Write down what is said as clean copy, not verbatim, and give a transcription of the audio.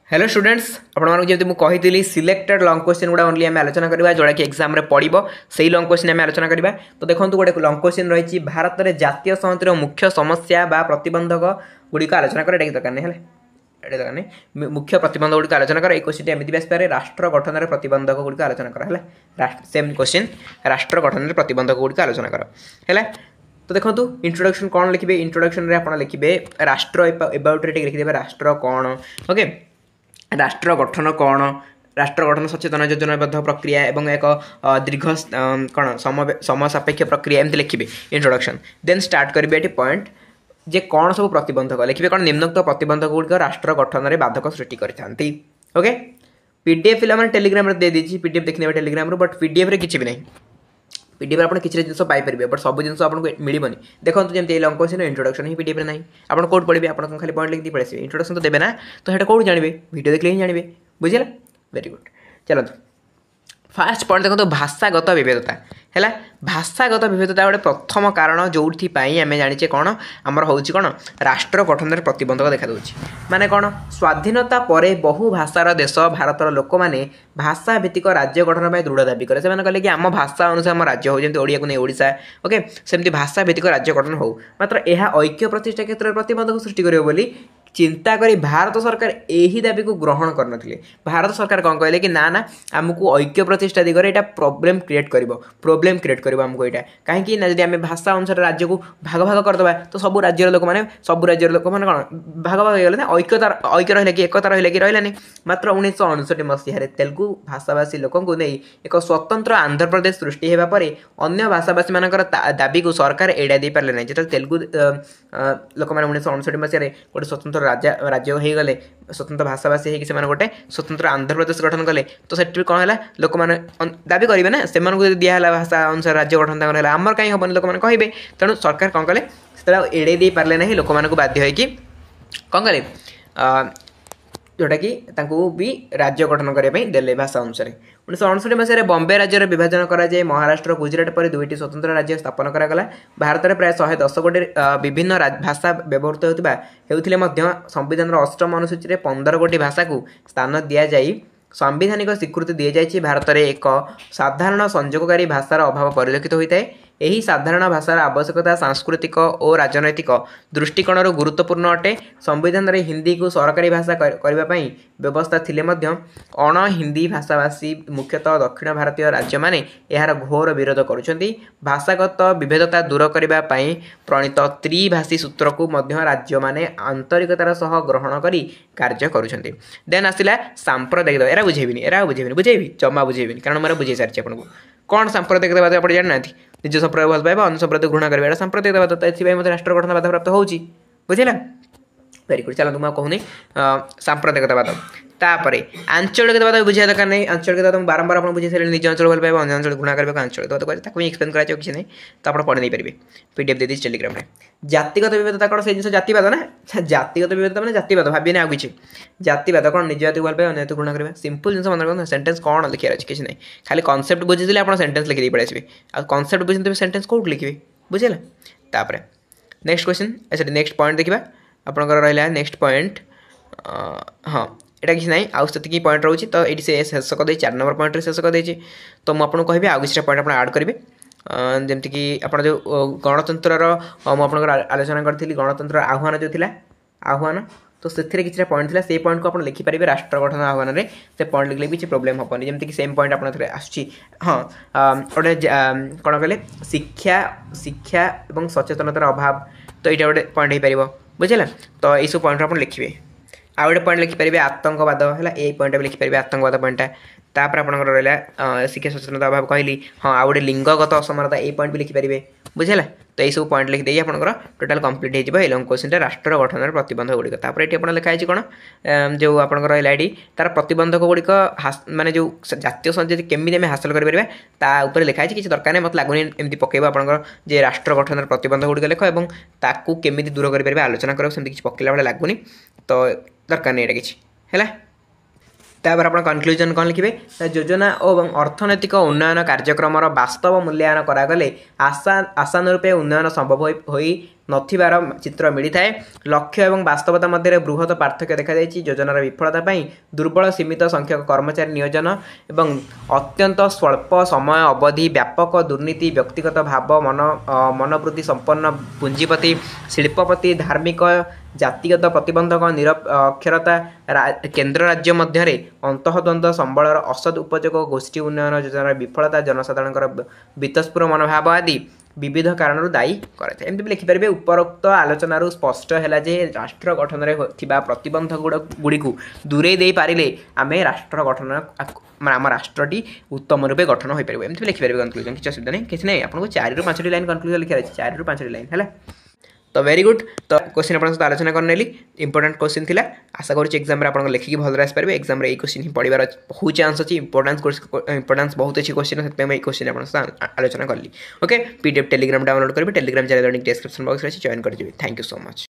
Hello students आपको कही selected long question गुड़ा ओनली आम आलोचना करवा जोड़ा कि एग्जाम पड़ो से लॉन्ग क्वेश्चन आम आलोचना करवा। तो देखो गोटे लॉन्ग क्वेश्चन रही भारत में जातीय संहतिर मुख्य समस्या बा प्रतिबंधक गुड़िक आलोचना कर दरकार नहीं मुख्य प्रतिबंधक गुड़िक आलोचना कर। क्वेश्चन एमती आसपे राष्ट्र गठन में प्रतिबंधक गुड़िक आलोचना कर सेम क्वेश्चन राष्ट्र गठन में प्रतिबंधक गुड़िक आलोचना कर है। तो देखो इंट्रोडक्शन कौन लिखिए इंट्रोडक्शन में आप लिखिए राष्ट्र एबाउट लिखिदेवे राष्ट्र कौन ओके राष्ट्र गठन कौन राष्ट्र गठन सचेतन योजनाबद्ध प्रक्रिया एवं एक दीर्घ कौन समय सापेक्ष प्रक्रिया एमती लिखिए इंट्रोडक्शन देन स्टार्ट करेंगे ये पॉइंट जे कौन सब प्रतिबंधक लिखिए कौन निम्नोक्त प्रतिबंधक गुड़िक राष्ट्र गठन में बाधक सृष्टि करते ओके। पीडीएफ फिल्म टेलीग्राम दे दीजिए पीडीएफ देखने टेलीग्राम बट पीडीएफ रे किसी भी नहीं पीडीएफ आप किसी जिन पाइपर बट सब जिन आपको मिलबनी देखो जमी लॉन्ग क्वेश्चन इंट्रोडक्शन ही पीडीएफ ना आप कौट पढ़े आप खाली पॉइंट लिखी पड़े इंट्रोडक्शन तो देवे ना तो यहाँ कौट जानवे वीडियो देखले ही जानवे बुझे वेरी गुड। चलते फास्ट पॉइंट देखो भाषागत विविधता है भाषागत विविधता गोटे प्रथम कारण जो आम जाने कौन आमर हूँ कौन राष्ट्र गठन में प्रतिबंधक देखा माने कौन स्वाधीनता पर बहु भाषार देश भारतर लोक मैंने भाषा भित्तिक राज्य गठन में दृढ़ दाबी करे से कहले कि आम भाषा अनुसार आम राज्य हो जमी ओडिया को नहीं ओडिशा ओके सेमती भाषा भित्तिक राज्य गठन हो मात्र यह ऐक्य प्रतिष्ठा क्षेत्र में प्रतिबंधक सृष्टि कर चिंता करी भारत सरकार यही दाबी को ग्रहण करनथिले। भारत सरकार कौन कहले कि ना ना आमको ऐक्य प्रतिष्ठा दिगरे एटा प्रॉब्लम क्रिएट करिवो आमको एटा कहीं ना जदि आम भाषा अनुसार राज्य को भाग भाग करदबा तो सब राज्यर लोक मैंने कौन भाग भाग गले ना ऐक्य रहा कि एकता रहा कि रहा मात्र 1959 मसीह तेलुगु भाषाभाषी लोक नहीं एक स्वतंत्र आंध्र प्रदेश सृष्टि होगा पर अन्य भाषाभाषी मान दाबी को सरकार एड़ा दे पारे ना जो तेलुगु लोक मैंने 1959 मसीह गोटे स्वतंत्र राज्य हो गले स्वतंत्र भाषाभाषी होगी गोटे स्वतंत्र आंध्र प्रदेश गठन कले तो से कौन है लोक मैंने दाबी करेंगे ना से दिहला भाषा अनुसार राज्य गठन है आमर कहीं हेनी लोक मैंने कहे तेणु सरकार कौन कले एड़े दे पारे ना लोक मानक बाध्य होगी कौन कले जोटा कि भी राज्य गठन करने देले भाषा अनुसार 1959 मसीह बॉम्बे राज्यर विभाजन कराए महाराष्ट्र गुजरात पर दुईटी स्वतंत्र राज्य स्थापन करागला। भारत में प्राय 110 गोटे विभिन्न भाषा व्यवहृत होते संविधान अष्टम अनुसूची में 15 गोटी भाषा को स्थान दि जाए संवैधानिक स्वीकृति दी जाए। भारत में एक साधारण संयोगकारी भाषार अभाव परिलक्षित होता है। यही साधारण भाषार आवश्यकता सांस्कृतिक और राजनैतिक दृष्टिकोण गुरुत्वपूर्ण अटे। संविधान में हिंदी को सरकारी भाषा करने व्यवस्था थिले अण हिंदी भाषाभाषी मुख्यतः दक्षिण भारतीय राज्य माने यार घोर विरोध करुछंती। भाषागत विभेदता दूर करने प्रणीत त्रिभाषी सूत्र को राज्य माने आंतरिकतार सह ग्रहण करी कार्य करुछंती। देन आसिला सांप्रदायिक एरा बुझेबी बुझेबी जमा बुझेबी कारण मैं बुझे सारी आपको कौन सांप्रदायिकवाद आप जाना निज संप्रदाय भल पाइबा अन्य संप्रदाय घृणा करेगा एटा सांप्रदायिकवाद तो एथि मत राष्ट्र गठन बाधा प्राप्त होउची बुझेला वेरी गुड। चलो तुम कहूनी सांप्रदायिकवाद तापर आंचलिकवाद बुझा दरकार नहीं आंचलिकवाद बारंबार आप बुझे सारे निज अंचल भल पाइबा अन्य अंचल घृणा करेगा आंचलिकवाद एक्सप्लेन करा किसी नहीं तो आप पढ़ी नहीं पारे पीडीएफ दे दी टेलीग्राम में। जातिगत विविधता कौन से जिन जातिवाद ना जातिगत विविधता मैंने जातिवाद भावी ना किसी जातिवाद कौन निज जाति भल पाइबा अन्य घृणा करेगा सिंपल जिन मन रखना सेंटेंस कौन लिखार अच्छे किसी नहीं खाली कॉन्सेप्ट बुझी आप सेंटेंस लिखिए पड़े आसवे आ कॉन्सेप्ट बुझे सेंटेंस कौट लिखे बुझेगा। तापर नेक्स्ट क्वेश्चन अच्छा नेक्स्ट पॉइंट देखा आपंकर रहा नेक्स्ट पॉइंट हाँ एटा किसी ना आउ से पॉइंट रोचे तो ये शेष करदे 4 नंबर पॉइंट शेष करदे तो मुझे कहि आउ किसी पॉइंट आप आड करेंगे जमीक आप जो गणतंत्र मुझे आलोचना करी गणतंत्र आह्वान जो थी आह्वान तो से किसी पॉइंट था से पॉइंट को आप लिखिपारे राष्ट्र गठन आह्वान में से पॉइंट लिखले किसी प्रोब्लेम हेनी जमीक सेम पॉइंट आप आसूँ हाँ गोटे कौन कहले शिक्षा शिक्षा और सचेतनतार अभाव तो यहाँ गोटे पॉइंट हो पार बुझेगा तो यू पॉइंट आप लिखे आउ गोटे पॉइंट लिखिपारे आतंकवाद है ये पॉइंट लिखिपारे आतंकवाद पॉइंटा तापर आपंकर रहा शिक्षा सचेतनता अभाव कहली हाँ आउ गोटे लिंगगत असमानता ये पॉइंट भी लिखिपारे बुझेगा तो यही सब पॉइंट लिखिदे आपंकर टोटाल कंप्लीट हो लॉन्ग क्वेश्चन राष्ट्र गठन में प्रतिबंधक गुड़िक तापर ये आप लिखाई कौन जो आपंकर रहा ये तार प्रतिबंधक गुड़िक माने जो जातीय संस्कृति केमी आम हासिल कर लिखाई किसी दरकार नहीं मत लगुनि एमती पकेब आपंकर जे राष्ट्र गठन में प्रतिबंधक गुड़िक लेख और ताकू केमी दूर कर आलोचना कर किसी पकेला भाई लगुनि तो दरकार नहीं यहाँ किसी है। तापर आप कनक्लूजन कौन लिखे योजना और अर्थनैतिक उन्नयन कार्यक्रम वास्तव मूल्यांकन करागले आशानुरूपे उन्नयन संभव हो नथिबार चित्र मिलता है। लक्ष्य एवं वास्तवता मध्य बृहत पार्थक्य देखा योजनार विफलता दुर्बल सीमित संख्यक कर्मचारी नियोजन एवं अत्यंत स्वल्प समय अवधि व्यापक दुर्नीति व्यक्तिगत भाव मनोवृत्ति संपन्न पुंजीपति शिल्पपति धार्मिक जातिगत प्रतिबंधक निरक्षरता केन्द्र राज्य मध्य अंतःद्वंद्व संबलर असद उपयोग गोष्ठी उन्नयन योजनार विफलता जनसाधारण बीतस्पुर मनोभाव आदि विविध कारण दायी कराए एमती भी लिखिपारे। उपरोक्त आलोचनार स्पष्ट है जे राष्ट्र गठन में प्रतिबंधक गुड़ी दूरे दे पारे आम राष्ट्र गठन आम राष्ट्रटी उत्तम रूपे गठन हो पार एमती भी लिखिपारे कनक्लूजन किसी असुविधा नहीं किसी नहीं आपको 4 ରୁ 5ଟି लाइन कनक्लूजन लिखा है 4 ରୁ 5ଟି लाइन है। तो वेरी गुड तो क्वेश्चन आप आलोचना करनेली इंपोर्टेंट क्वेश्चन थिला आशा करुँच एग्जाम में आपको लिखिकी भलरे आसपारे एग्जाम में क्वेश्चन ही पढ़ार बहुत चांस अच्छी इंपोर्टेंस बहुत अच्छी क्वेश्चन से क्वेश्चन आप आलोचना कली। ओके पीडीएफ टेलीग्राम डाउनलोड करेंगे Telegram channel link description box में जॉइन कर। Thank you so much.